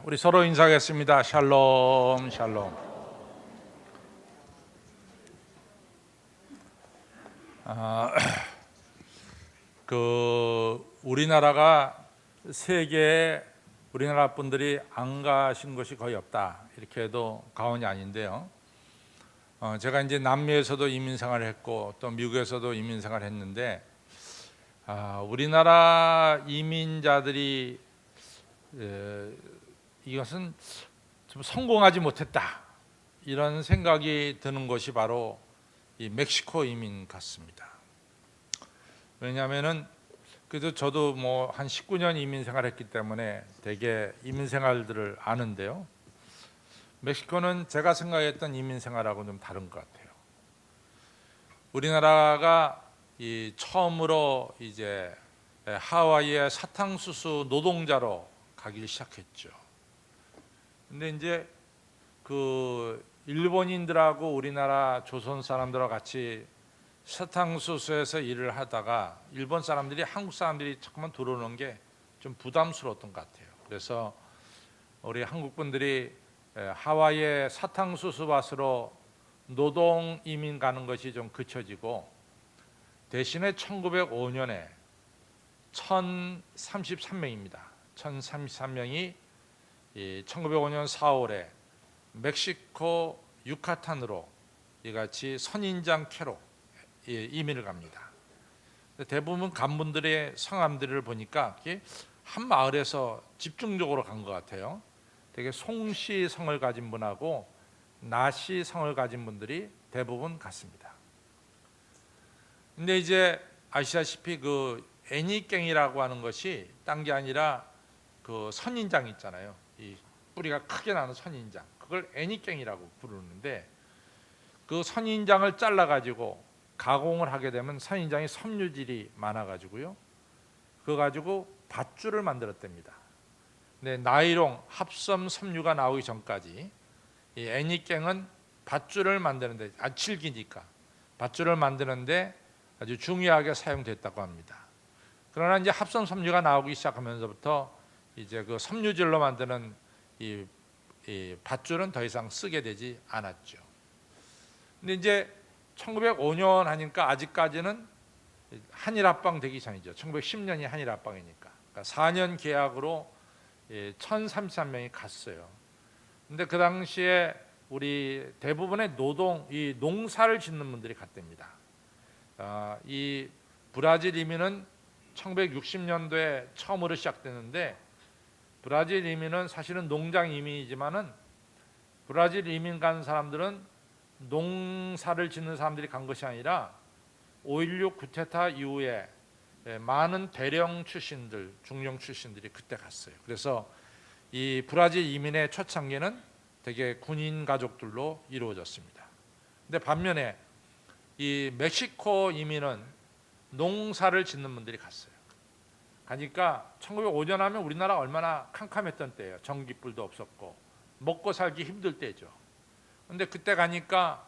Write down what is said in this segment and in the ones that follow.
우리 서로 인사하겠습니다. 샬롬, 샬롬. 우리나라가 세계에 우리나라 분들이 안 가신 곳이 거의 없다, 이렇게 해도 과언이 아닌데요. 제가 이제 남미에서도 이민 생활을 했고 또 미국에서도 이민 생활을 했는데, 우리나라 이민자들이 이것은 좀 성공하지 못했다, 이런 생각이 드는 것이 바로 이 멕시코 이민 같습니다. 왜냐하면은 그래도 저도 뭐 한 19년 이민 생활했기 때문에 되게 이민 생활들을 아는데요. 멕시코는 제가 생각했던 이민 생활하고 좀 다른 것 같아요. 우리나라가 이 처음으로 이제 하와이의 사탕수수 노동자로 가기 시작했죠. 근데 이제 그 일본인들하고 우리나라 조선 사람들하고 같이 사탕수수에서 일을 하다가 일본 사람들이 한국 사람들이 자꾸만 들어오는 게 좀 부담스러웠던 것 같아요. 그래서 우리 한국 분들이 하와이의 사탕수수 밭으로 노동 이민 가는 것이 좀 그쳐지고, 대신에 1905년에 1033명입니다. 1033명이 1905년 4월에 멕시코 유카탄으로 이같이 선인장 캐로 이민을 갑니다. 대부분 간분들의 성함들을 보니까 한 마을에서 집중적으로 간 것 같아요. 되게 송씨 성을 가진 분하고 나씨 성을 가진 분들이 대부분 갔습니다. 근데 이제 아시다시피 그 애니깽이라고 하는 것이 딴 게 아니라 그 선인장 있잖아요. 이 뿌리가 크게 나는 선인장, 그걸 애니깽이라고 부르는데, 그 선인장을 잘라 가지고 가공을 하게 되면 선인장이 섬유질이 많아 가지고요, 그거 가지고 밧줄을 만들었답니다. 근데 나이롱 합성 섬유가 나오기 전까지 이 애니깽은 밧줄을 만드는데, 질기니까 밧줄을 만드는데 아주 중요하게 사용됐다고 합니다. 그러나 이제 합성 섬유가 나오기 시작하면서부터 이제 그 섬유질로 만드는 이 밧줄은 더 이상 쓰게 되지 않았죠. 근데 이제 1905년 하니까 아직까지는 한일합방 되기 전이죠. 1910년이 한일합방이니까. 그러니까 4년 계약으로 1033명이 갔어요. 근데 그 당시에 우리 대부분의 이 농사를 짓는 분들이 갔답니다. 이 브라질 이민은 1960년도에 처음으로 시작됐는데, 브라질 이민은 사실은 농장 이민이지만은 브라질 이민 간 사람들은 농사를 짓는 사람들이 간 것이 아니라 5.16 쿠데타 이후에 많은 대령 출신들, 중령 출신들이 그때 갔어요. 그래서 이 브라질 이민의 초창기는 되게 군인 가족들로 이루어졌습니다. 근데 반면에 이 멕시코 이민은 농사를 짓는 분들이 갔어요. 가니까 1905년 하면 우리나라 얼마나 캄캄했던 때예요. 전기불도 없었고 먹고 살기 힘들 때죠. 근데 그때 가니까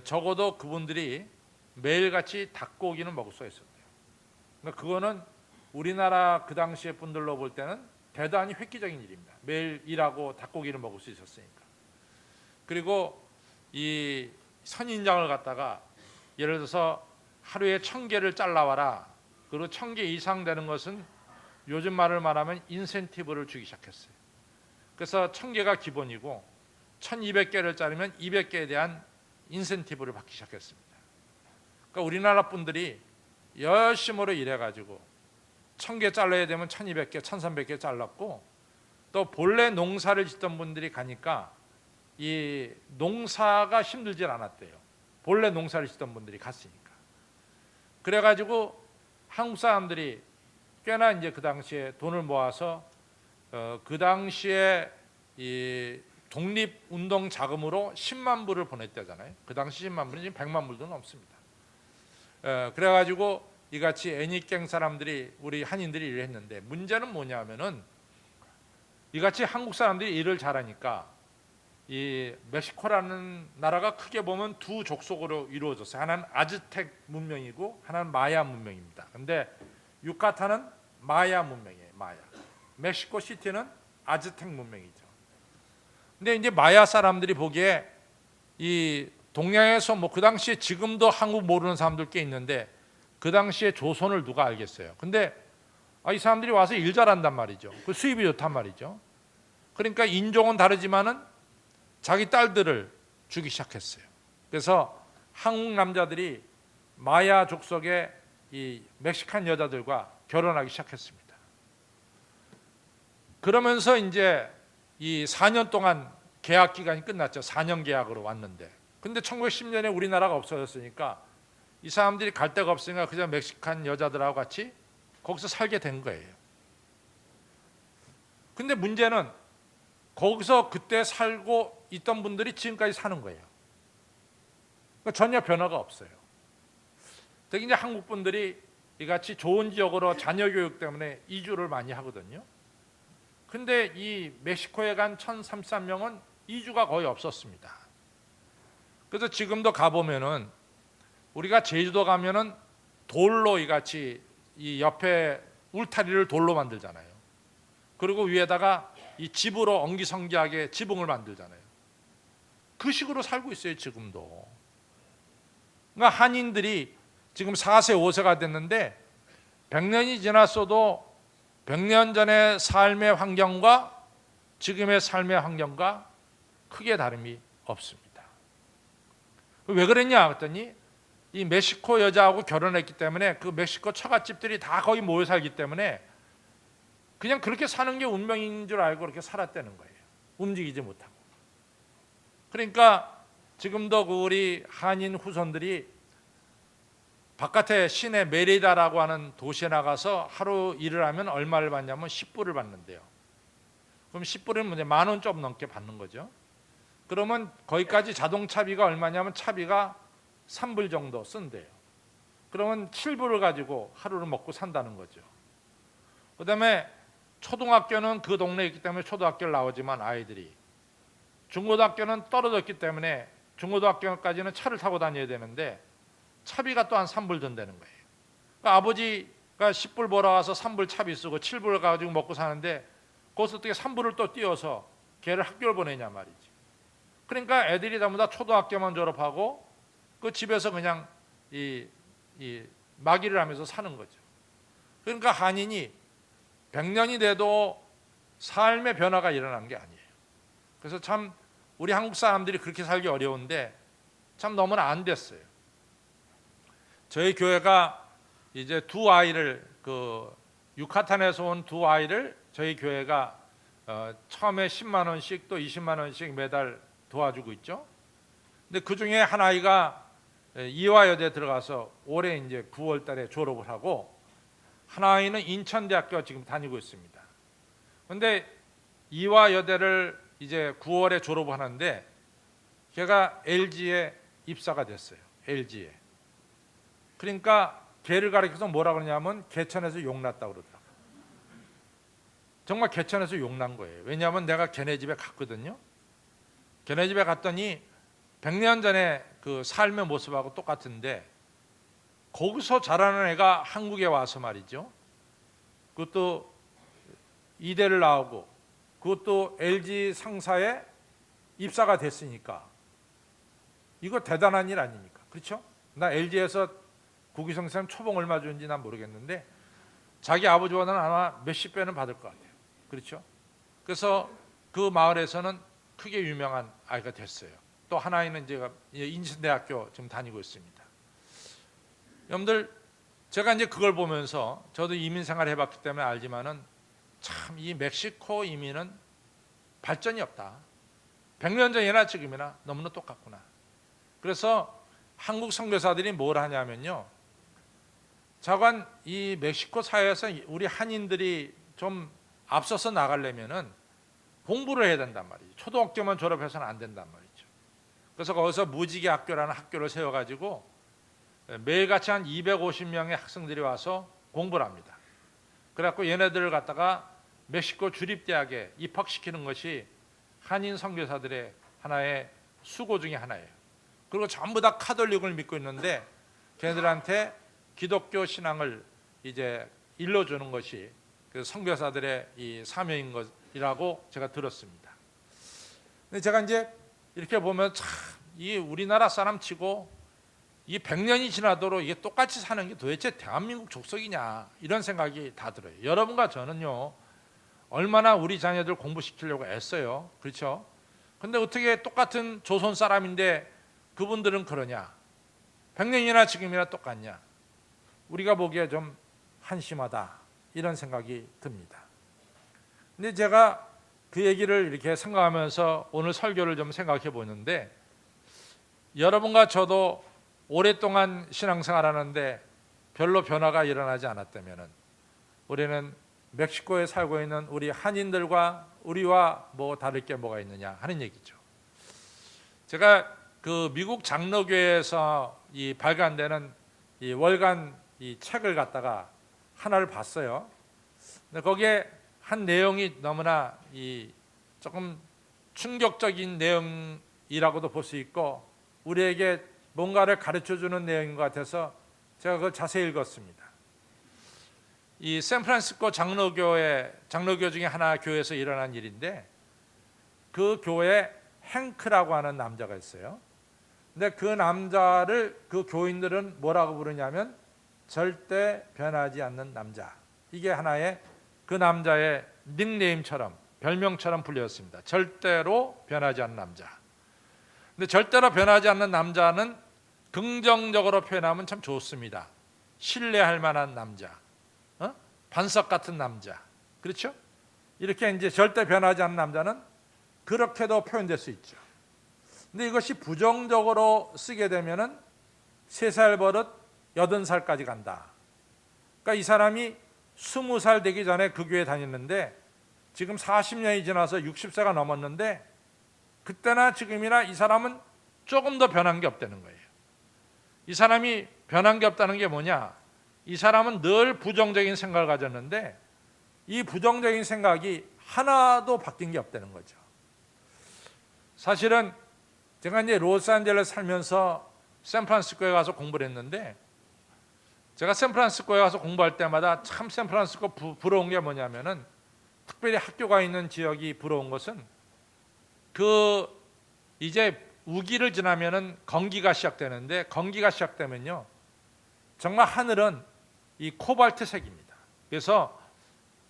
적어도 그분들이 매일같이 닭고기는 먹을 수 있었대요. 그러니까 그거는 우리나라 그 당시에 분들로 볼 때는 대단히 획기적인 일입니다. 매일 일하고 닭고기를 먹을 수 있었으니까. 그리고 이 선인장을 갖다가 예를 들어서 하루에 1000개를 잘라와라, 그리고 1000개 이상 되는 것은 요즘 말을 말하면 인센티브를 주기 시작했어요. 그래서 1000개가 기본이고 1200개를 자르면 200개에 대한 인센티브를 받기 시작했습니다. 그러니까 우리나라 분들이 열심으로 일해가지고 1000개 잘라야 되면 1200개, 1300개 잘랐고, 또 본래 농사를 짓던 분들이 가니까 이 농사가 힘들질 않았대요. 본래 농사를 짓던 분들이 갔으니까. 그래가지고 한국 사람들이 꽤나 이제 그 당시에 돈을 모아서 그 당시에 이 독립운동 자금으로 10만 불을 보냈다잖아요. 그 당시 10만 불은 지금 100만 불도 넘습니다. 그래가지고 이같이 애니깽 사람들이, 우리 한인들이 일을 했는데, 문제는 뭐냐면은 이같이 한국 사람들이 일을 잘하니까 이 멕시코라는 나라가 크게 보면 두 족속으로 이루어졌어요. 하나는 아즈텍 문명이고 하나는 마야 문명입니다. 근데 유카탄은 마야 문명이에요. 마야. 멕시코 시티는 아즈텍 문명이죠. 근데 이제 마야 사람들이 보기에 이 동양에서 뭐 그 당시에 지금도 한국 모르는 사람들 꽤 있는데 그 당시에 조선을 누가 알겠어요. 근데 이 사람들이 와서 일 잘한단 말이죠. 그 수입이 좋단 말이죠. 그러니까 인종은 다르지만은 자기 딸들을 주기 시작했어요. 그래서 한국 남자들이 마야 족속의 이 멕시칸 여자들과 결혼하기 시작했습니다. 그러면서 이제 이 4년 동안 계약 기간이 끝났죠. 4년 계약으로 왔는데, 근데 1910년에 우리나라가 없어졌으니까 이 사람들이 갈 데가 없으니까 그냥 멕시칸 여자들하고 같이 거기서 살게 된 거예요. 근데 문제는 거기서 그때 살고 있던 분들이 지금까지 사는 거예요. 그러니까 전혀 변화가 없어요. 특히 이제 한국 분들이 이같이 좋은 지역으로 자녀 교육 때문에 이주를 많이 하거든요. 근데 이 멕시코에 간 1033명은 이주가 거의 없었습니다. 그래서 지금도 가보면은 우리가 제주도 가면은 돌로 이같이 이 옆에 울타리를 돌로 만들잖아요. 그리고 위에다가 이 집으로 엉기성기하게 지붕을 만들잖아요. 그 식으로 살고 있어요, 지금도. 그러니까 한인들이 지금 4세, 5세가 됐는데 100년이 지났어도 100년 전의 삶의 환경과 지금의 삶의 환경과 크게 다름이 없습니다. 왜 그랬냐 했더니 이 멕시코 여자하고 결혼했기 때문에 그 멕시코 처갓집들이 다 거의 모여 살기 때문에 그냥 그렇게 사는 게 운명인 줄 알고 그렇게 살았다는 거예요. 움직이지 못하고. 그러니까 지금도 그 우리 한인 후손들이 바깥에 시내 메리다라고 하는 도시에 나가서 하루 일을 하면 얼마를 받냐면 10불을 받는데요. 그럼 10불이면 이제 10,000원 좀 넘게 받는 거죠. 그러면 거기까지 자동차비가 얼마냐면 차비가 3불 정도 쓴대요. 그러면 7불을 가지고 하루를 먹고 산다는 거죠. 그 다음에 초등학교는 그 동네에 있기 때문에 초등학교를 나오지만 아이들이, 중고등학교는 떨어졌기 때문에 중고등학교까지는 차를 타고 다녀야 되는데 차비가 또 한 3불 든다는 거예요. 그러니까 아버지가 10불 벌어와서 3불 차비 쓰고 7불 가지고 먹고 사는데 거기서 어떻게 3불을 또 띄워서 걔를 학교를 보내냐 말이지. 그러니까 애들이 전부 다 초등학교만 졸업하고 그 집에서 그냥 이 마기를 하면서 사는 거죠. 그러니까 한인이 100년이 돼도 삶의 변화가 일어난 게 아니에요. 그래서 참 우리 한국 사람들이 그렇게 살기 어려운데 참 너무나 안 됐어요. 저희 교회가 이제 두 아이를 그 유카탄에서 온 두 아이를 저희 교회가 처음에 10만 원씩 또 20만 원씩 매달 도와주고 있죠. 근데 그 중에 한 아이가 이화여대 들어가서 올해 이제 9월 달에 졸업을 하고 한 아이는 인천대학교 지금 다니고 있습니다. 근데 이화여대를 이제 9월에 졸업하는데 걔가 LG에 입사가 됐어요. LG에. 그러니까 걔를 가리켜서 뭐라 그러냐면 개천에서 용났다고 그러더라고요. 정말 개천에서 용난 거예요. 왜냐하면 내가 걔네 집에 갔거든요. 걔네 집에 갔더니 100년 전에 그 삶의 모습하고 똑같은데 거기서 자라는 애가 한국에 와서 말이죠. 그것도 이대를 나오고 그것도 LG 상사에 입사가 됐으니까 이거 대단한 일 아닙니까? 그렇죠? 나 LG에서 구기성 쌤 초봉 얼마 주는지 난 모르겠는데 자기 아버지보다는 아마 몇십 배는 받을 것 같아요. 그렇죠? 그래서 그 마을에서는 크게 유명한 아이가 됐어요. 또 하나는 제가 인천대학교 지금 다니고 있습니다. 여러분들 제가 이제 그걸 보면서 저도 이민 생활 해봤기 때문에 알지만은 참 이 멕시코 이민은 발전이 없다. 100년 전이나 지금이나 너무나 똑같구나. 그래서 한국 선교사들이 뭘 하냐면요. 자관 이 멕시코 사회에서 우리 한인들이 좀 앞서서 나가려면은 공부를 해야 된단 말이죠. 초등학교만 졸업해서는 안 된단 말이죠. 그래서 거기서 무지개 학교라는 학교를 세워가지고 매일같이 한 250명의 학생들이 와서 공부를 합니다. 그래갖고 얘네들을 갖다가 멕시코 주립대학에 입학시키는 것이 한인 선교사들의 하나의 수고 중에 하나예요. 그리고 전부 다 카톨릭을 믿고 있는데 걔네들한테 기독교 신앙을 이제 일러주는 것이 그 선교사들의 이 사명인 사람들이라고 제가 들었습니다. 근데 제가 이제 이렇게 보면 참 이 우리나라 사람치고 이 100년이 지나도록 이게 똑같이 사는 게 도대체 대한민국 족속이냐 이런 생각이 다 들어요. 여러분과 저는요 얼마나 우리 자녀들 공부시키려고 애써요. 그렇죠? 근데 어떻게 똑같은 조선 사람인데 그분들은 그러냐? 100년이나 지금이나 똑같냐? 우리가 보기에 좀 한심하다 이런 생각이 듭니다. 근데 제가 그 얘기를 이렇게 생각하면서 오늘 설교를 좀 생각해 보는데, 여러분과 저도 오랫동안 신앙생활하는데 별로 변화가 일어나지 않았다면 우리는 멕시코에 살고 있는 우리 한인들과 우리와 뭐 다를 게 뭐가 있느냐 하는 얘기죠. 제가 그 미국 장로교회에서 이 발간되는 이 월간 이 책을 갖다가 하나를 봤어요. 근데 거기에 한 내용이 너무나 이 조금 충격적인 내용이라고도 볼 수 있고 우리에게 뭔가를 가르쳐주는 내용인 것 같아서 제가 그걸 자세히 읽었습니다. 이 샌프란시스코 장로교 중에 하나 교회에서 일어난 일인데, 그 교회에 행크라고 하는 남자가 있어요. 근데 그 남자를 그 교인들은 뭐라고 부르냐면 절대 변하지 않는 남자. 이게 하나의 그 남자의 닉네임처럼 별명처럼 불렸습니다. 절대로 변하지 않는 남자. 근데 절대로 변하지 않는 남자는 긍정적으로 표현하면 참 좋습니다. 신뢰할 만한 남자, 반석 같은 남자, 그렇죠? 이렇게 이제 절대 변하지 않는 남자는 그렇게도 표현될 수 있죠. 근데 이것이 부정적으로 쓰게 되면은 3살 버릇 80살까지 간다. 그러니까 이 사람이 20살 되기 전에 그 교회 다녔는데 지금 40년이 지나서 60세가 넘었는데 그때나 지금이나 이 사람은 조금 더 변한 게 없다는 거예요. 이 사람이 변한 게 없다는 게 뭐냐? 이 사람은 늘 부정적인 생각을 가졌는데 이 부정적인 생각이 하나도 바뀐 게 없다는 거죠. 사실은 제가 이제 로스앤젤레스 살면서 샌프란시스코에 가서 공부를 했는데, 제가 샌프란시스코에 가서 공부할 때마다 참 샌프란시스코 부러운 게 뭐냐면은, 특별히 학교가 있는 지역이 부러운 것은 그 이제 우기를 지나면은 건기가 시작되는데, 건기가 시작되면요 정말 하늘은 이 코발트색입니다. 그래서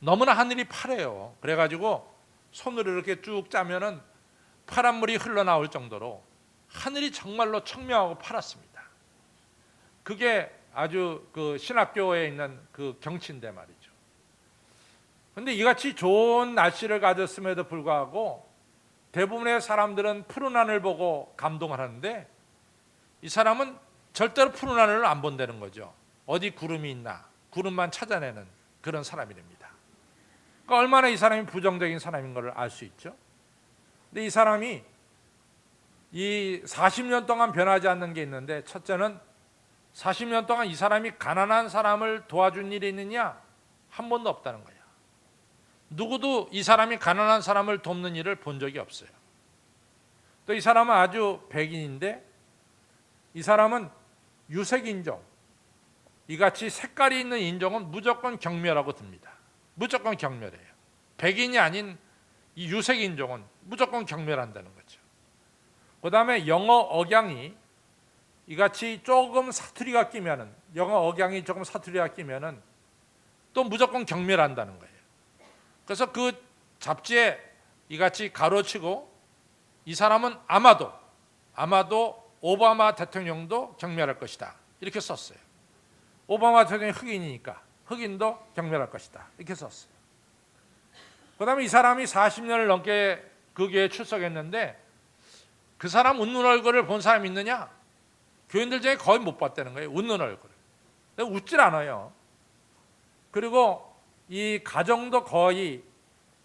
너무나 하늘이 파래요. 그래가지고 손으로 이렇게 쭉 짜면은 파란 물이 흘러나올 정도로 하늘이 정말로 청명하고 파랗습니다. 그게 아주 그 신학교에 있는 그 경치인데 말이죠. 그런데 이같이 좋은 날씨를 가졌음에도 불구하고 대부분의 사람들은 푸른 하늘 보고 감동을 하는데, 이 사람은 절대로 푸른 하늘을 안 본다는 거죠. 어디 구름이 있나 구름만 찾아내는 그런 사람이 됩니다. 그러니까 얼마나 이 사람이 부정적인 사람인 것을 알 수 있죠. 근데 이 사람이 이 40년 동안 변하지 않는 게 있는데, 첫째는 40년 동안 이 사람이 가난한 사람을 도와준 일이 있느냐? 한 번도 없다는 거예요. 누구도 이 사람이 가난한 사람을 돕는 일을 본 적이 없어요. 또 이 사람은 아주 백인인데, 이 사람은 유색인종, 이같이 색깔이 있는 인종은 무조건 경멸하고 듭니다. 무조건 경멸해요. 백인이 아닌 이 유색인종은 무조건 경멸한다는 거죠. 그 다음에 영어 억양이 이같이 조금 사투리가 끼면은, 영어 억양이 조금 사투리가 끼면은 또 무조건 경멸한다는 거예요. 그래서 그 잡지에 이같이 가로치고 이 사람은 아마도 오바마 대통령도 경멸할 것이다 이렇게 썼어요. 오바마 대통령이 흑인이니까 흑인도 경멸할 것이다 이렇게 썼어요. 그 다음에 이 사람이 40년을 넘게 그 교회에 출석했는데 그 사람 웃는 얼굴을 본 사람이 있느냐? 교인들 중에 거의 못 봤다는 거예요. 웃는 얼굴을. 웃질 않아요. 그리고 이 가정도 거의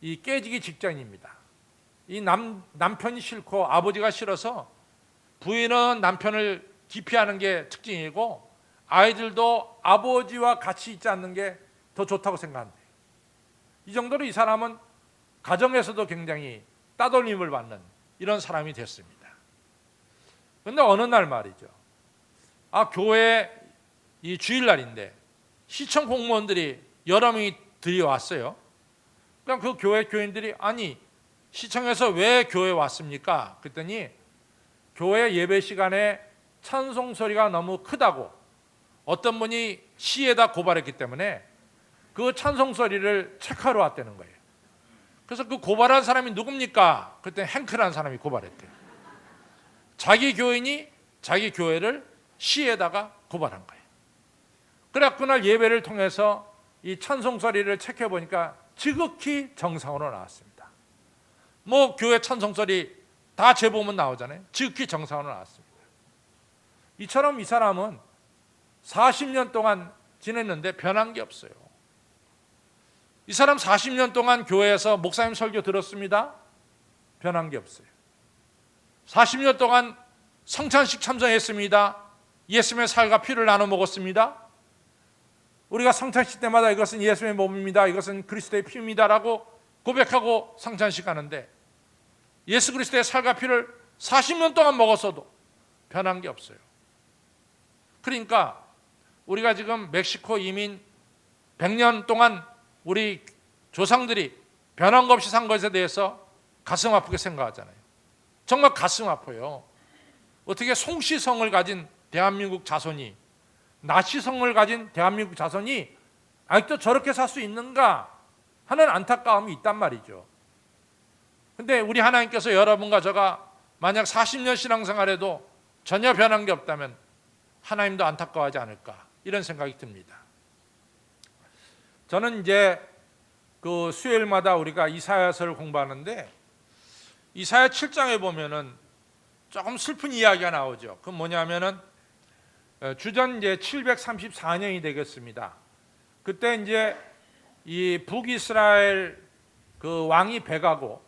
이 깨지기 직전입니다. 이 남편이 싫고 아버지가 싫어서 부인은 남편을 기피하는 게 특징이고, 아이들도 아버지와 같이 있지 않는 게 더 좋다고 생각한대요. 이 정도로 이 사람은 가정에서도 굉장히 따돌림을 받는 이런 사람이 됐습니다. 그런데 어느 날 말이죠, 교회 이 주일날인데 시청 공무원들이 여러 명이 들이왔어요. 그러니까 그 교회 교인들이 아니 시청에서 왜 교회 왔습니까? 그랬더니 교회 예배 시간에 찬송 소리가 너무 크다고 어떤 분이 시에다 고발했기 때문에 그 찬송 소리를 체크하러 왔다는 거예요. 그래서 그 고발한 사람이 누굽니까? 그때 행크라는 사람이 고발했대요. 자기 교인이 자기 교회를 시에다가 고발한 거예요. 그래서 그날 예배를 통해서 이 찬송 소리를 체크해 보니까 지극히 정상으로 나왔습니다. 뭐 교회 찬송 소리 다 재보면 나오잖아요. 지극히 정상으로 나왔습니다. 이처럼 이 사람은 40년 동안 지냈는데 변한 게 없어요. 이 사람 40년 동안 교회에서 목사님 설교 들었습니다. 변한 게 없어요. 40년 동안 성찬식 참석했습니다. 예수님의 살과 피를 나눠 먹었습니다. 우리가 성찬식 때마다 이것은 예수님의 몸입니다. 이것은 그리스도의 피입니다라고 고백하고 성찬식 하는데 예수 그리스도의 살과 피를 40년 동안 먹었어도 변한 게 없어요. 그러니까 우리가 지금 멕시코 이민 100년 동안 우리 조상들이 변한 것 없이 산 것에 대해서 가슴 아프게 생각하잖아요. 정말 가슴 아파요. 어떻게 송시성을 가진 대한민국 자손이 나시성을 가진 대한민국 자손이 아직도 저렇게 살 수 있는가 하는 안타까움이 있단 말이죠. 근데 우리 하나님께서 여러분과 저가 만약 40년 신앙생활에도 전혀 변한 게 없다면 하나님도 안타까워하지 않을까 이런 생각이 듭니다. 저는 이제 그 수요일마다 우리가 이사야서를 공부하는데 이사야 7장에 보면은 조금 슬픈 이야기가 나오죠. 그건 뭐냐면은 주전 이제 734년이 되겠습니다. 그때 이제 이 북이스라엘 그 왕이 배가고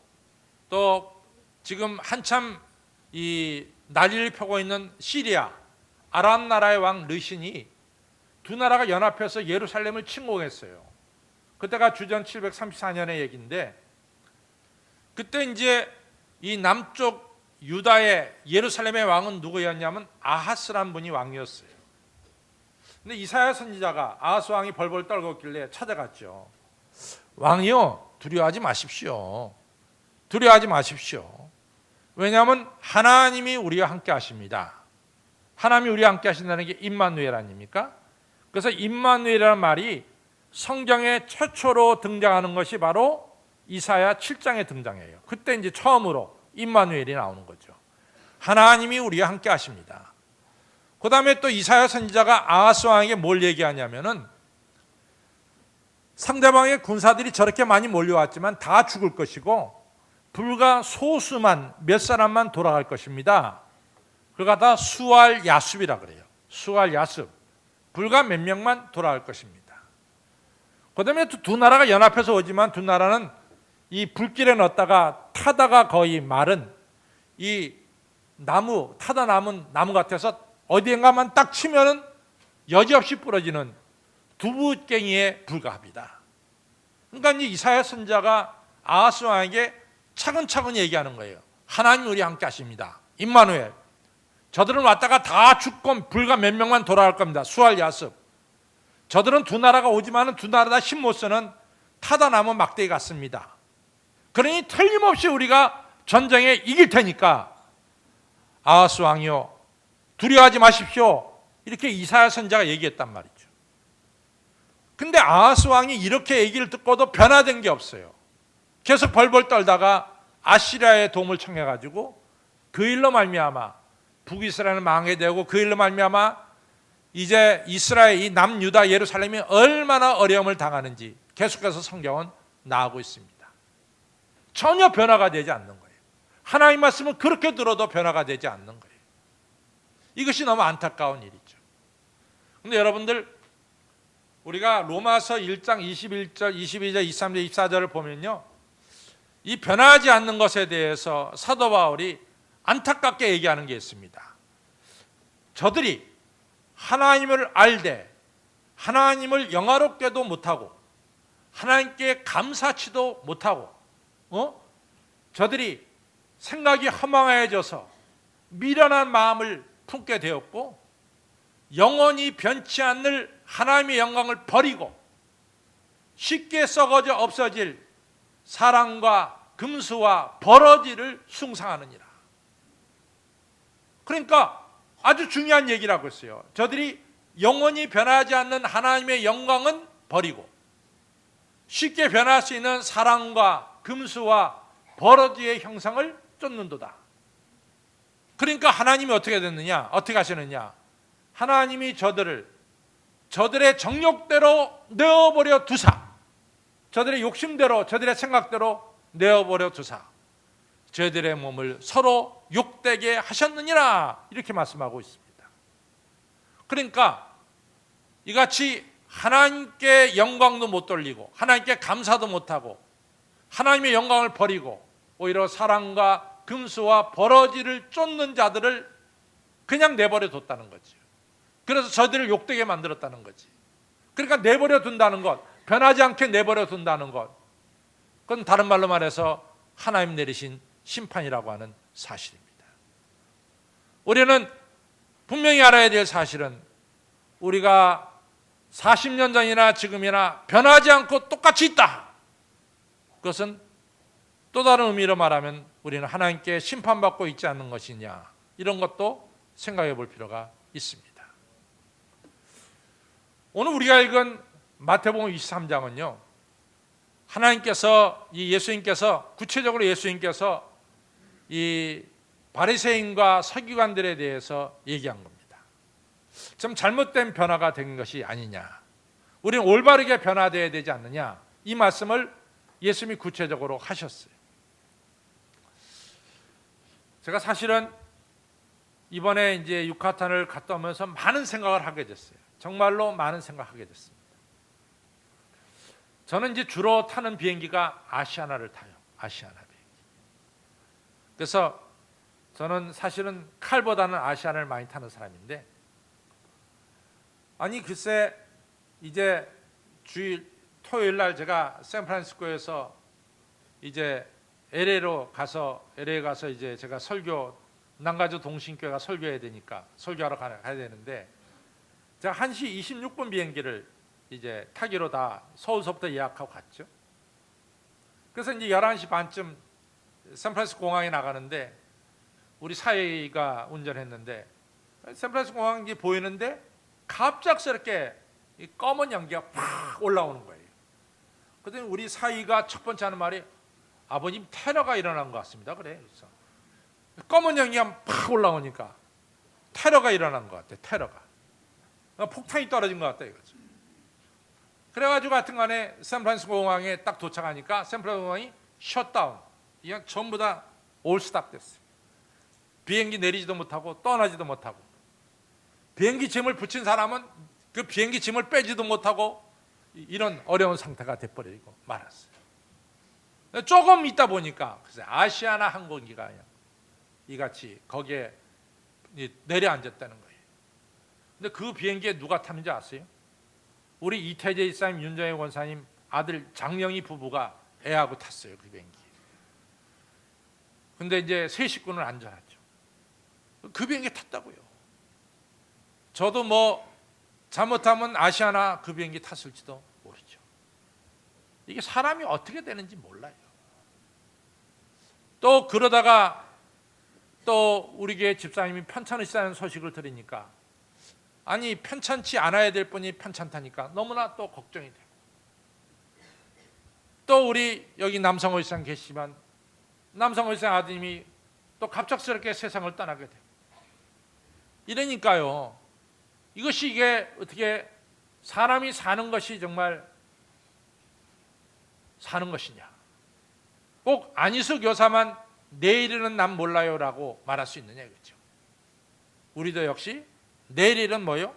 또 지금 한참 이 난리를 펴고 있는 시리아 아람 나라의 왕 르신이 두 나라가 연합해서 예루살렘을 침공했어요. 그때가 주전 734년의 얘기인데 그때 이제 이 남쪽 유다의 예루살렘의 왕은 누구였냐면 아하스란 분이 왕이었어요. 근데 이사야 선지자가 아하스 왕이 벌벌 떨고 있길래 찾아갔죠. 왕이요, 두려워하지 마십시오. 두려워하지 마십시오. 왜냐하면 하나님이 우리와 함께 하십니다. 하나님이 우리와 함께 하신다는 게 임마누엘 아닙니까? 그래서 임마누엘이라는 말이 성경에 최초로 등장하는 것이 바로 이사야 7장에 등장해요. 그때 이제 처음으로 임마누엘이 나오는 거죠. 하나님이 우리와 함께 하십니다. 그 다음에 또 이사야 선지자가 아하스 왕에게 뭘 얘기하냐면은 상대방의 군사들이 저렇게 많이 몰려왔지만 다 죽을 것이고 불과 소수만 몇 사람만 돌아갈 것입니다. 그가 다 수알 야습이라 그래요. 수알 야습. 불과 몇 명만 돌아갈 것입니다. 그 다음에 또 두 나라가 연합해서 오지만 두 나라는 이 불길에 넣었다가 타다가 거의 마른 이 나무, 타다 남은 나무 같아서 어디엔가만 딱 치면은 여지없이 부러지는 두부깽이에 불과합니다. 그러니까 이사야 선지자가 아하스 왕에게 차근차근 얘기하는 거예요. 하나님 우리 함께 하십니다. 임마누엘. 저들은 왔다가 다 죽고 불과 몇 명만 돌아갈 겁니다. 수알 야습. 저들은 두 나라가 오지만은 두 나라 다 힘 못 쓰는 타다 남은 막대기 같습니다. 그러니 틀림없이 우리가 전쟁에 이길 테니까 아하스 왕이요 두려워하지 마십시오. 이렇게 이사야 선지자가 얘기했단 말이죠. 근데 아하스 왕이 이렇게 얘기를 듣고도 변화된 게 없어요. 계속 벌벌 떨다가 아시리아의 도움을 청해가지고 그 일로 말미암아 북이스라엘은 망해되고 그 일로 말미암아 이제 이스라엘 이 남유다 예루살렘이 얼마나 어려움을 당하는지 계속해서 성경은 나오고 있습니다. 전혀 변화가 되지 않는 거예요. 하나님 말씀은 그렇게 들어도 변화가 되지 않는 거예요. 이것이 너무 안타까운 일이죠. 그런데 여러분들 우리가 로마서 1장 21절, 22절, 23절, 24절을 보면요. 이 변하지 않는 것에 대해서 사도 바울이 안타깝게 얘기하는 게 있습니다. 저들이 하나님을 알되 하나님을 영화롭게도 못하고 하나님께 감사치도 못하고 저들이 생각이 허망해져서 미련한 마음을 품게 되었고 영원히 변치 않을 하나님의 영광을 버리고 쉽게 썩어져 없어질 사랑과 금수와 버러지를 숭상하느니라. 그러니까 아주 중요한 얘기라고 했어요. 저들이 영원히 변하지 않는 하나님의 영광은 버리고 쉽게 변할 수 있는 사랑과 금수와 버러지의 형상을 쫓는도다. 그러니까 하나님이 어떻게 됐느냐? 어떻게 하시느냐? 하나님이 저들의 정욕대로 내어버려 두사, 저들의 욕심대로, 저들의 생각대로 내어버려 두사, 저들의 몸을 서로 욕되게 하셨느니라, 이렇게 말씀하고 있습니다. 그러니까 이같이 하나님께 영광도 못 돌리고 하나님께 감사도 못하고 하나님의 영광을 버리고 오히려 사랑과 금수와 버러지를 쫓는 자들을 그냥 내버려 뒀다는 거죠. 그래서 저들을 욕되게 만들었다는 거지. 그러니까 내버려 둔다는 것, 변하지 않게 내버려 둔다는 것, 그건 다른 말로 말해서 하나님 내리신 심판이라고 하는 사실입니다. 우리는 분명히 알아야 될 사실은 우리가 40년 전이나 지금이나 변하지 않고 똑같이 있다. 그것은 또 다른 의미로 말하면 우리는 하나님께 심판받고 있지 않는 것이냐, 이런 것도 생각해 볼 필요가 있습니다. 오늘 우리가 읽은 마태복음 23장은요, 하나님께서, 예수님께서, 구체적으로 예수님께서 이 바리새인과 서기관들에 대해서 얘기한 겁니다. 좀 잘못된 변화가 된 것이 아니냐, 우리는 올바르게 변화되어야 되지 않느냐, 이 말씀을 예수님이 구체적으로 하셨어요. 제가 사실은 이번에 이제 유카탄을 갔다 오면서 많은 생각을 하게 됐어요. 정말로 많은 생각을 하게 됐습니다. 저는 이제 주로 타는 비행기가 아시아나를 타요. 아시아나 비행기. 그래서 저는 사실은 칼보다는 아시아나를 많이 타는 사람인데, 아니 글쎄 이제 토요일 날 제가 샌프란시스코에서 이제 LA에 가서 이제 제가 설교, 남가주 동신교회가 설교해야 되니까 설교하러 가야 되는데, 제가 1시 26분 비행기를 이제 타기로 다 서울서부터 예약하고 갔죠. 그래서 이제 11시 반쯤 샌프란시스코 공항에 나가는데 우리 사위가 운전했는데 샌프란시스코 공항이 보이는데 갑작스럽게 이 검은 연기가 팍 올라오는 거예요. 그랬더니 우리 사위가 첫 번째 하는 말이, 아버님 테러가 일어난 것 같습니다. 그래. 그래서 검은 연기가 팍 올라오니까 테러가 일어난 것 같아. 테러가. 폭탄이 떨어진 것 같다 이거죠. 그래가지고 하여튼간에 샌프란시스코 공항에 딱 도착하니까 샌프란시스코 공항이 셧다운, 이게 전부 다 올스탑 됐어요. 비행기 내리지도 못하고 떠나지도 못하고, 비행기 짐을 붙인 사람은 그 비행기 짐을 빼지도 못하고, 이런 어려운 상태가 돼버리고 말았어요. 조금 있다 보니까 아시아나 항공기가 이같이 거기에 내려앉았다는 거예요. 근데 그 비행기에 누가 탔는지 아세요? 우리 이태재 집사님, 윤정혜 권사님 아들 장영희 부부가 애하고 탔어요, 그 비행기. 근데 이제 세 식구는 안전하죠. 그 비행기 탔다고요. 저도 뭐 잘못하면 아시아나 그 비행기 탔을지도 모르죠. 이게 사람이 어떻게 되는지 몰라요. 또 그러다가 또 우리 교회 집사님이 편찮으시다는 소식을 들으니까, 아니 편찮지 않아야 될 분이 편찮다니까 너무나 또 걱정이 되고, 또 우리 여기 남성호 집사님 계시지만 남성호 집사님 아드님이 또 갑작스럽게 세상을 떠나게 되고, 이러니까요, 이게 어떻게 사람이 사는 것이 정말 사는 것이냐. 꼭 안희수 교사만 내일은 난 몰라요라고 말할 수 있느냐 이거죠. 우리도 역시 내일은 뭐요?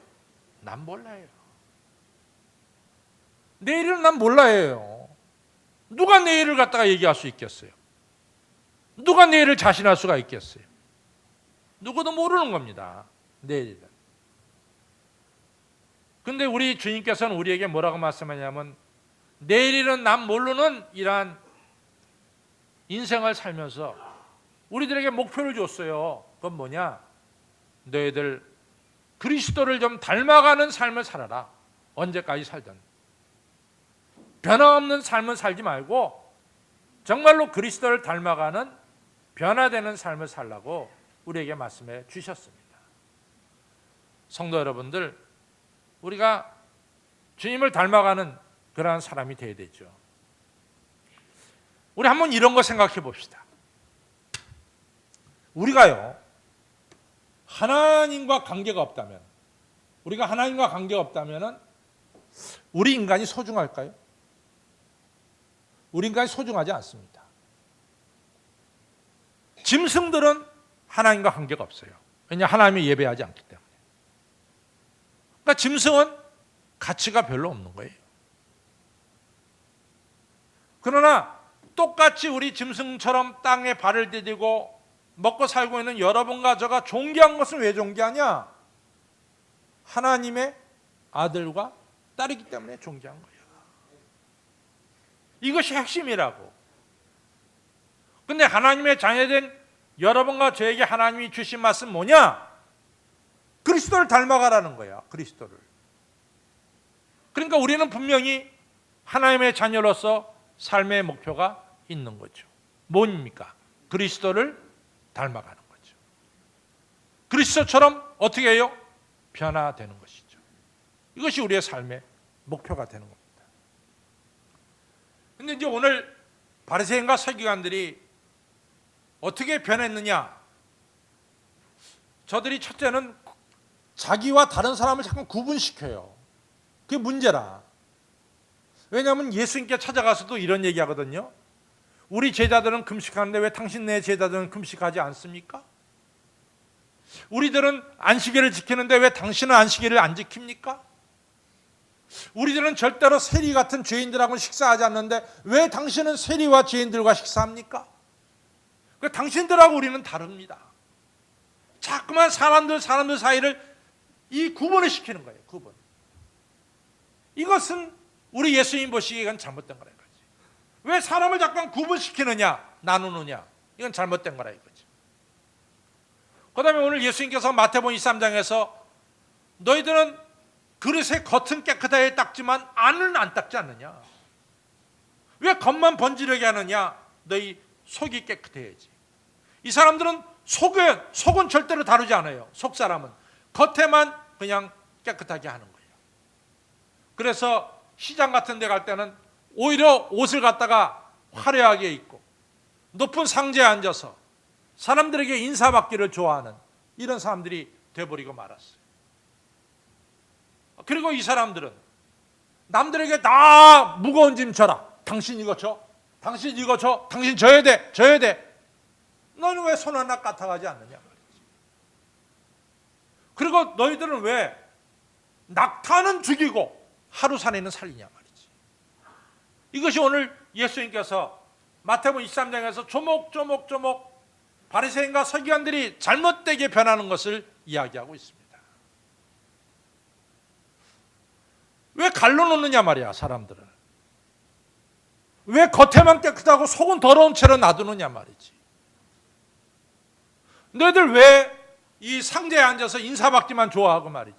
난 몰라요. 내일은 난 몰라요. 누가 내일을 갖다가 얘기할 수 있겠어요? 누가 내일을 자신할 수가 있겠어요? 누구도 모르는 겁니다, 내일은. 근데 우리 주님께서는 우리에게 뭐라고 말씀하냐면, 내일은 난 모르는 이러한 인생을 살면서 우리들에게 목표를 줬어요. 그건 뭐냐? 너희들 그리스도를 좀 닮아가는 삶을 살아라. 언제까지 살든 변함없는 삶을 살지 말고 정말로 그리스도를 닮아가는 변화되는 삶을 살라고 우리에게 말씀해 주셨습니다. 성도 여러분들, 우리가 주님을 닮아가는 그러한 사람이 되어야 되죠. 우리 한번 이런 거 생각해 봅시다. 우리가요, 하나님과 관계가 없다면, 우리가 하나님과 관계가 없다면 우리 인간이 소중할까요? 우리 인간이 소중하지 않습니다. 짐승들은 하나님과 관계가 없어요. 왜냐하면 하나님을 예배하지 않기 때문에. 그러니까 짐승은 가치가 별로 없는 거예요. 그러나 똑같이 우리 짐승처럼 땅에 발을 디디고 먹고 살고 있는 여러분과 저가 존귀한 것은 왜 존귀하냐? 하나님의 아들과 딸이기 때문에 존귀한 거예요. 이것이 핵심이라고. 근데 하나님의 자녀된 여러분과 저에게 하나님이 주신 말씀 뭐냐? 그리스도를 닮아가라는 거야. 그리스도를. 그러니까 우리는 분명히 하나님의 자녀로서 삶의 목표가 있는 거죠. 뭡니까? 그리스도를 닮아가는 거죠. 그리스도처럼 어떻게 해요? 변화되는 것이죠. 이것이 우리의 삶의 목표가 되는 겁니다. 그런데 이제 오늘 바리새인과 서기관들이 어떻게 변했느냐? 저들이 첫째는 자기와 다른 사람을 자꾸 구분시켜요. 그게 문제라. 왜냐하면 예수님께 찾아가서도 이런 얘기하거든요. 우리 제자들은 금식하는데 왜 당신네 제자들은 금식하지 않습니까? 우리들은 안식일을 지키는데 왜 당신은 안식일을 안 지킵니까? 우리들은 절대로 세리 같은 죄인들하고는 식사하지 않는데 왜 당신은 세리와 죄인들과 식사합니까? 당신들하고 우리는 다릅니다. 자꾸만 사람들 사이를 이 구분을 시키는 거예요. 구분. 이것은 우리 예수님 보시기에는 잘못된 거라 이거지. 왜 사람을 자꾸만 구분시키느냐, 나누느냐, 이건 잘못된 거라 이거지. 그다음에 오늘 예수님께서 마태복음 23장에서 너희들은 그릇의 겉은 깨끗하게 닦지만 안은 안 닦지 않느냐? 왜 겉만 번지르게 하느냐? 너희 속이 깨끗해야지. 이 사람들은 속은 절대로 다루지 않아요. 속 사람은 겉에만 그냥 깨끗하게 하는 거예요. 그래서 시장 같은 데 갈 때는 오히려 옷을 갖다가 화려하게 입고 높은 상자에 앉아서 사람들에게 인사받기를 좋아하는 이런 사람들이 돼버리고 말았어요. 그리고 이 사람들은 남들에게 다 무거운 짐 져라. 당신 이거 져. 당신 이거 져. 당신 져야 돼. 져야 돼. 너는 왜 손 하나 까딱하지 않느냐 말이지. 그리고 너희들은 왜 낙타는 죽이고 하루살이는 살리냐 말이지. 이것이 오늘 예수님께서 마태복음 23장에서 조목조목 바리새인과 서기관들이 잘못되게 변하는 것을 이야기하고 있습니다. 왜 갈라놓느냐 말이야, 사람들은. 왜 겉에만 깨끗하고 속은 더러운 채로 놔두느냐 말이지. 너희들 왜 이 상자에 앉아서 인사받기만 좋아하고 말이지.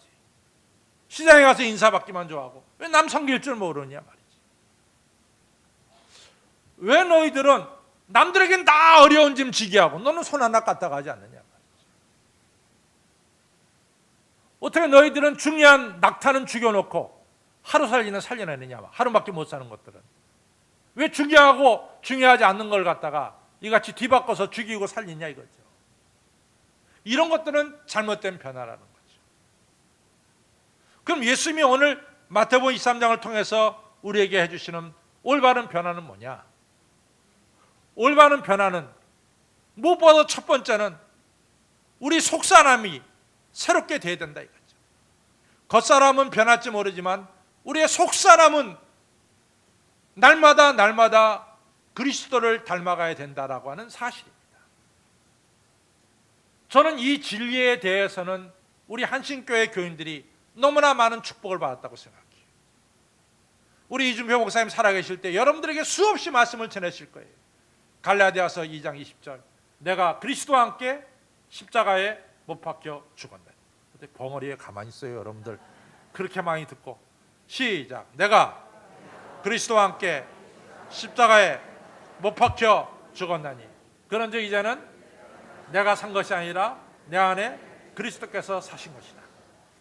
시장에 가서 인사받기만 좋아하고 왜 남 섬길 줄 모르냐 말이지. 왜 너희들은 남들에겐 다 어려운 짐 지게 하고 너는 손 하나 까딱하지 않느냐 말이지. 어떻게 너희들은 중요한 낙타는 죽여놓고 하루 살리는 살려내느냐. 하루밖에 못 사는 것들은. 왜 중요하고 중요하지 않는 걸 갖다가 이같이 뒤바꿔서 죽이고 살리냐 이거죠. 이런 것들은 잘못된 변화라는 거죠. 그럼 예수님이 오늘 마태복음 23장을 통해서 우리에게 해주시는 올바른 변화는 뭐냐? 올바른 변화는 무엇보다 첫 번째는 우리 속사람이 새롭게 돼야 된다 이거죠. 겉사람은 변할지 모르지만 우리의 속사람은 날마다 그리스도를 닮아가야 된다라고 하는 사실입니다. 저는 이 진리에 대해서는 우리 한신교회 교인들이 너무나 많은 축복을 받았다고 생각해요. 우리 이준표 목사님 살아계실 때 여러분들에게 수없이 말씀을 전하실 거예요. 갈라디아서 2장 20절 내가 그리스도와 함께 십자가에 못 박혀 죽었네. 근데 벙어리에 가만히 있어요. 여러분들 그렇게 많이 듣고 시작. 내가 그리스도와 함께 십자가에 못 박혀 죽었나니 그런즉 이제는 내가 산 것이 아니라 내 안에 그리스도께서 사신 것이다.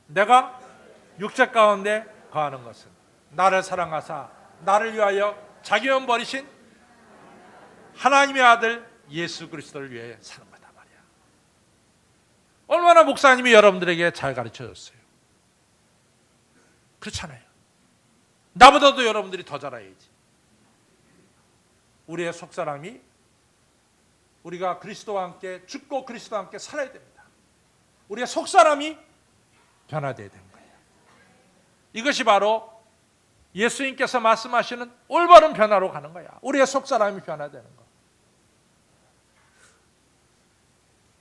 내가 육체 가운데 거하는 것은 나를 사랑하사 나를 위하여 자기 영 버리신 하나님의 아들 예수 그리스도를 위해 사는 거다 말이야. 얼마나 목사님이 여러분들에게 잘 가르쳐줬어요. 그렇잖아요. 나보다도 여러분들이 더 잘 알아야지. 우리의 속사람이 우리가 그리스도와 함께 죽고 그리스도와 함께 살아야 됩니다. 우리의 속사람이 변화되어야 되는 거예요. 이것이 바로 예수님께서 말씀하시는 올바른 변화로 가는 거야. 우리의 속사람이 변화되는 거.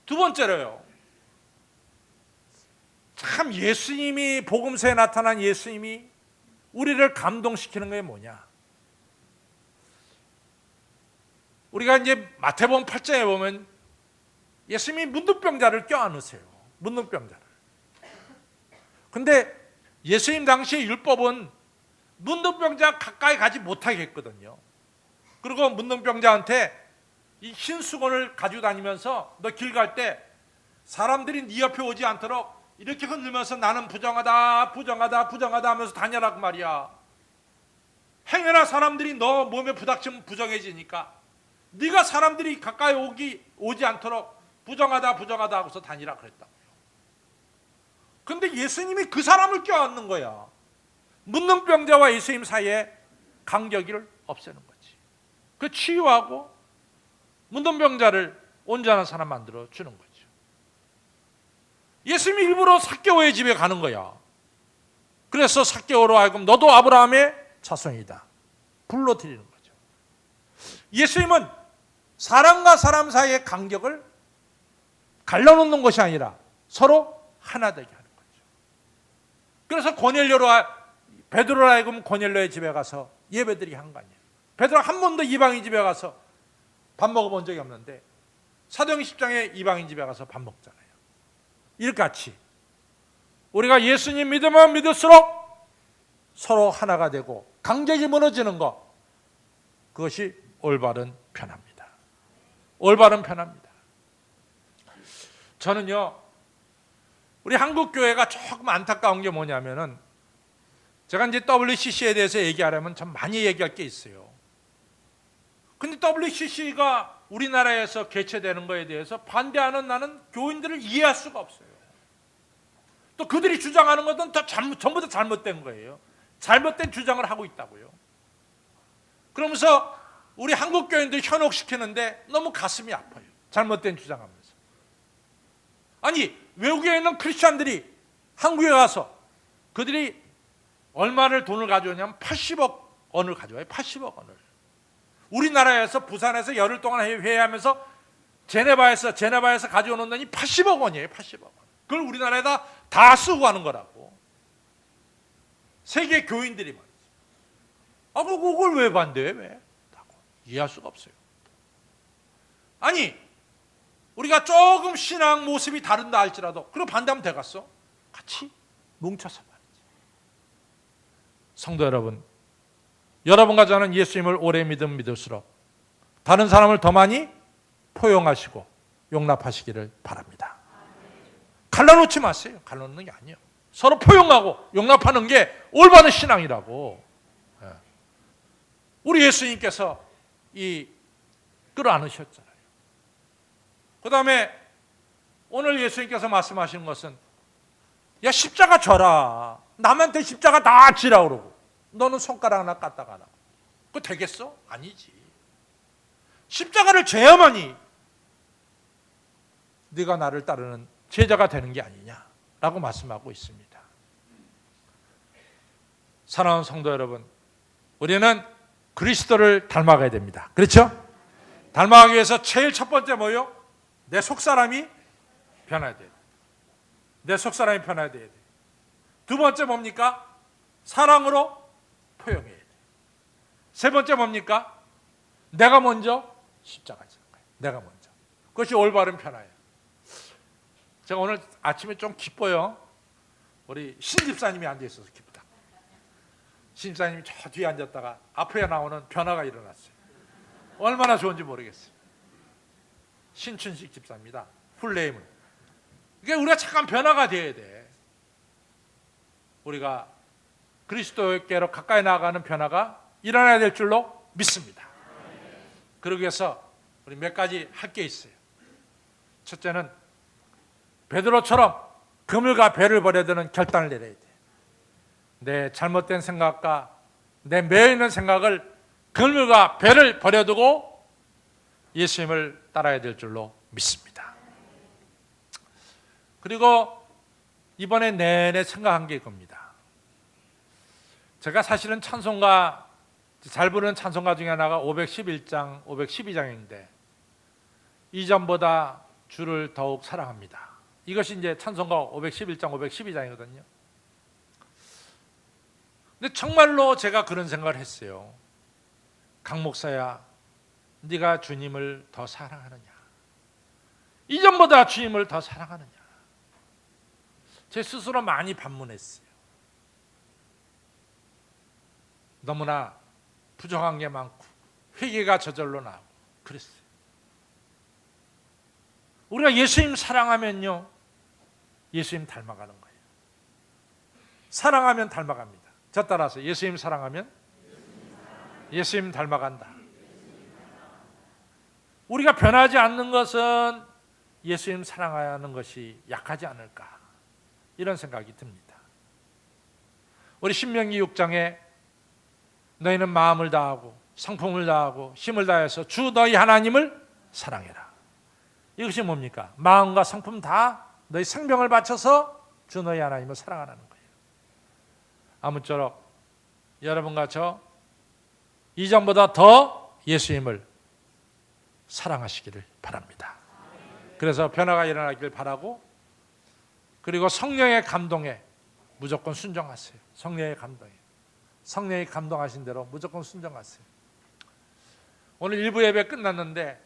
두 번째로요. 참 예수님이 복음서에 나타난 예수님이 우리를 감동시키는 게 뭐냐? 우리가 이제 마태복음 8장에 보면 예수님이 문둥병자를 껴안으세요. 문둥병자를. 근데 예수님 당시의 율법은 문둥병자 가까이 가지 못하게 했거든요. 그리고 문둥병자한테 이 흰 수건을 가지고 다니면서 너 길 갈 때 사람들이 네 옆에 오지 않도록 이렇게 흔들면서 나는 부정하다 부정하다 부정하다 하면서 다녀라 그 말이야. 행여나 사람들이 너 몸에 부닥치면 부정해지니까 네가 사람들이 가까이 오지 않도록 부정하다 부정하다 하고서 다니라 그랬다고요. 근데 예수님이 그 사람을 껴안는 거야. 문둥병자와 예수님 사이에 간격을 없애는 거지. 그 치유하고 문둥병자를 온전한 사람 만들어 주는 거죠. 예수님이 일부러 삭개오의 집에 가는 거야. 그래서 삭개오로 하여금 너도 아브라함의 자손이다 불러드리는 거죠. 예수님은 사람과 사람 사이의 간격을 갈라놓는 것이 아니라 서로 하나 되게 하는 거죠. 그래서 베드로로 하여금 고넬료의 집에 가서 예배드리게 한 거 아니에요. 베드로 한 번도 이방인 집에 가서 밥 먹어본 적이 없는데 사도행전 10장에 이방인 집에 가서 밥 먹잖아요. 이같이 우리가 예수님 믿으면 믿을수록 서로 하나가 되고 간격이 무너지는 것, 그것이 올바른 변화입니다. 올바른 변화입니다. 저는요, 우리 한국 교회가 조금 안타까운 게 뭐냐면은, 제가 이제 WCC에 대해서 얘기하려면 참 많이 얘기할 게 있어요. 근데 WCC가 우리나라에서 개최되는 거에 대해서 반대하는 나는 교인들을 이해할 수가 없어요. 또 그들이 주장하는 것은 전부 다 잘못된 거예요. 잘못된 주장을 하고 있다고요. 그러면서 우리 한국 교인들 현혹시키는데 너무 가슴이 아파요. 잘못된 주장하면서. 아니, 외국에 있는 크리스찬들이 한국에 가서 그들이 얼마를 돈을 가져오냐면 80억 원을 가져와요. 80억 원을. 우리나라에서 부산에서 열흘 동안 회의하면서 제네바에서 가져오는 돈이 80억 원이에요. 80억 원. 그걸 우리나라에다 다 쓰고 가는 거라고. 세계 교인들이 말이죠. 아, 그걸 왜 반대해? 왜? 이해할 수가 없어요. 아니, 우리가 조금 신앙 모습이 다른다 할지라도 그리고 반대하면 되겠어? 같이 뭉쳐서 말이지. 성도 여러분, 여러분과 저는 예수님을 오래 믿을수록 다른 사람을 더 많이 포용하시고 용납하시기를 바랍니다. 갈라놓지 마세요. 갈라놓는 게 아니에요. 서로 포용하고 용납하는 게 올바른 신앙이라고. 우리 예수님께서 끌어안으셨잖아요. 그 다음에 오늘 예수님께서 말씀하시는 것은, 야, 십자가 져라. 남한테 십자가 다 지라 그러고 너는 손가락 하나 까딱 안 하고. 그거 되겠어? 아니지. 십자가를 져야만이 네가 나를 따르는 제자가 되는 게 아니냐라고 말씀하고 있습니다. 사랑하는 성도 여러분, 우리는 그리스도를 닮아가야 됩니다. 그렇죠? 닮아가기 위해서 제일 첫 번째 뭐요? 내 속사람이 변화해야 돼요. 내 속사람이 변화해야 돼요. 두 번째 뭡니까? 사랑으로 포용해야 돼요. 세 번째 뭡니까? 내가 먼저 십자가 지는 거예요. 내가 먼저. 그것이 올바른 변화예요. 제가 오늘 아침에 좀 기뻐요. 우리 신집사님이 앉아있어서 기쁘다. 신집사님이 저 뒤에 앉았다가 앞에 나오는 변화가 일어났어요. 얼마나 좋은지 모르겠어요. 신춘식 집사입니다. 풀네임은. 그러니까 우리가 잠깐 변화가 돼야 돼. 우리가 그리스도께로 가까이 나아가는 변화가 일어나야 될 줄로 믿습니다. 그러기 위해서 우리 몇 가지 할 게 있어요. 첫째는 베드로처럼 그물과 배를 버려야 되는 결단을 내려야 돼. 내 잘못된 생각과 내 매여있는 생각을 그물과 배를 버려두고 예수님을 따라야 될 줄로 믿습니다. 그리고 이번에 내내 생각한 게 이겁니다. 제가 사실은 찬송가, 잘 부르는 찬송가 중에 하나가 511장, 512장인데 이전보다 주를 더욱 사랑합니다. 이것이 이제 찬송가 511장, 512장이거든요. 근데 정말로 제가 그런 생각을 했어요. 강 목사야, 네가 주님을 더 사랑하느냐? 이전보다 주님을 더 사랑하느냐? 제 스스로 많이 반문했어요. 너무나 부정한 게 많고 회개가 저절로 나오고 그랬어요. 우리가 예수님 사랑하면요, 예수님 닮아가는 거예요. 사랑하면 닮아갑니다. 저 따라서 예수님 사랑하면 예수님 닮아간다. 우리가 변하지 않는 것은 예수님 사랑하는 것이 약하지 않을까, 이런 생각이 듭니다. 우리 신명기 6장에 너희는 마음을 다하고 성품을 다하고 힘을 다해서 주 너희 하나님을 사랑해라. 이것이 뭡니까? 마음과 성품 다 너희 생명을 바쳐서 주 너희 하나님을 사랑하라는 거예요. 아무쪼록 여러분과 저 이전보다 더 예수님을 사랑하시기를 바랍니다. 그래서 변화가 일어나기를 바라고, 그리고 성령의 감동에 무조건 순종하세요. 성령의 감동에, 성령이 감동하신 대로 무조건 순종하세요. 오늘 일부 예배 끝났는데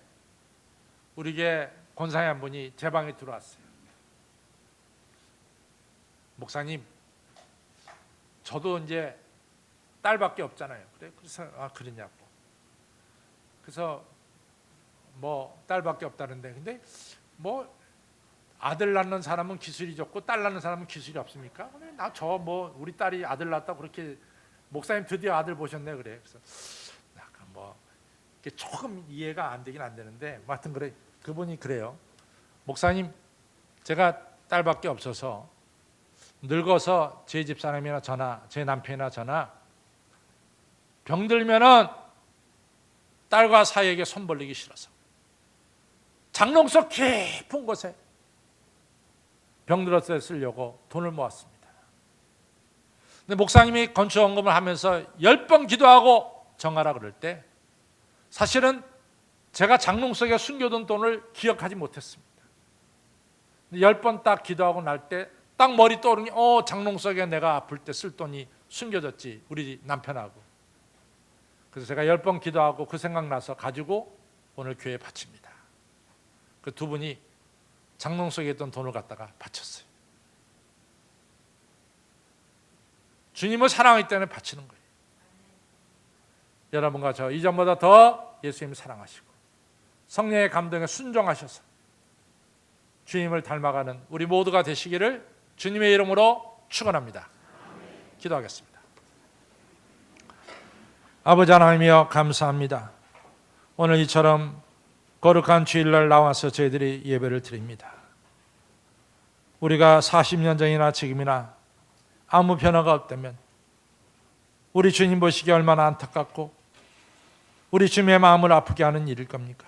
우리에게 권사님 한 분이 제 방에 들어왔어요. 목사님, 저도 이제 딸밖에 없잖아요. 그래서 그러냐고. 그래서 뭐 딸밖에 없다는데, 근데 뭐 아들 낳는 사람은 기술이 좋고 딸 낳는 사람은 기술이 없습니까? 나 저 뭐 우리 딸이 아들 낳았다고 그렇게, 목사님 드디어 아들 보셨네 그래. 그래서 약간 뭐 조금 이해가 안 되긴 안 되는데, 뭐 하여튼 그래. 그분이 그래요. 목사님, 제가 딸밖에 없어서 늙어서 제 집사람이나 저나 제 남편이나 저나 병들면은 딸과 사이에게 손 벌리기 싫어서 장롱속 깊은 곳에 병들었을 때 쓰려고 돈을 모았습니다. 근데 목사님이 건축원금을 하면서 10번 기도하고 정하라 그럴 때 사실은 제가 장롱 속에 숨겨둔 돈을 기억하지 못했습니다. 10번 딱 기도하고 날 때 딱 머리 떠오르니 장롱 속에 내가 아플 때 쓸 돈이 숨겨졌지, 우리 남편하고. 그래서 제가 10번 기도하고 그 생각나서 가지고 오늘 교회에 바칩니다. 그 두 분이 장롱 속에 있던 돈을 갖다가 바쳤어요. 주님을 사랑하기 때문에 바치는 거예요. 여러분과 저 이전보다 더 예수님을 사랑하시고 성령의 감동에 순종하셔서 주님을 닮아가는 우리 모두가 되시기를 주님의 이름으로 축원합니다. 기도하겠습니다. 아버지 하나님이여, 감사합니다. 오늘 이처럼 거룩한 주일날 나와서 저희들이 예배를 드립니다. 우리가 40년 전이나 지금이나 아무 변화가 없다면 우리 주님 보시기에 얼마나 안타깝고 우리 주님의 마음을 아프게 하는 일일 겁니까?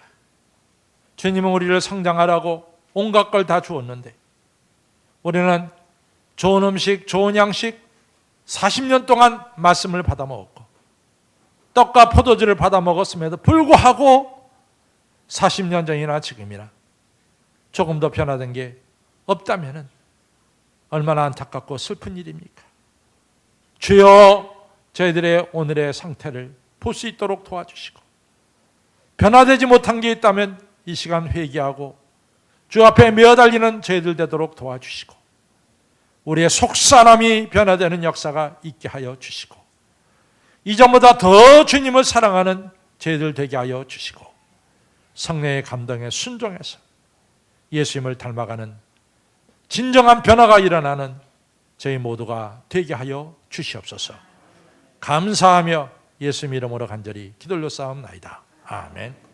주님은 우리를 성장하라고 온갖 걸 다 주었는데 우리는 좋은 음식, 좋은 양식 40년 동안 말씀을 받아 먹었고 떡과 포도주를 받아 먹었음에도 불구하고 40년 전이나 지금이나 조금 더 변화된 게 없다면 얼마나 안타깝고 슬픈 일입니까? 주여, 저희들의 오늘의 상태를 볼 수 있도록 도와주시고 변화되지 못한 게 있다면 이 시간 회개하고 주 앞에 메어달리는 저희들 되도록 도와주시고 우리의 속사람이 변화되는 역사가 있게 하여 주시고 이전보다 더 주님을 사랑하는 저희들 되게 하여 주시고 성령의 감동에 순종해서 예수님을 닮아가는 진정한 변화가 일어나는 저희 모두가 되게 하여 주시옵소서. 감사하며 예수님 이름으로 간절히 기도로 싸움나이다. 아멘.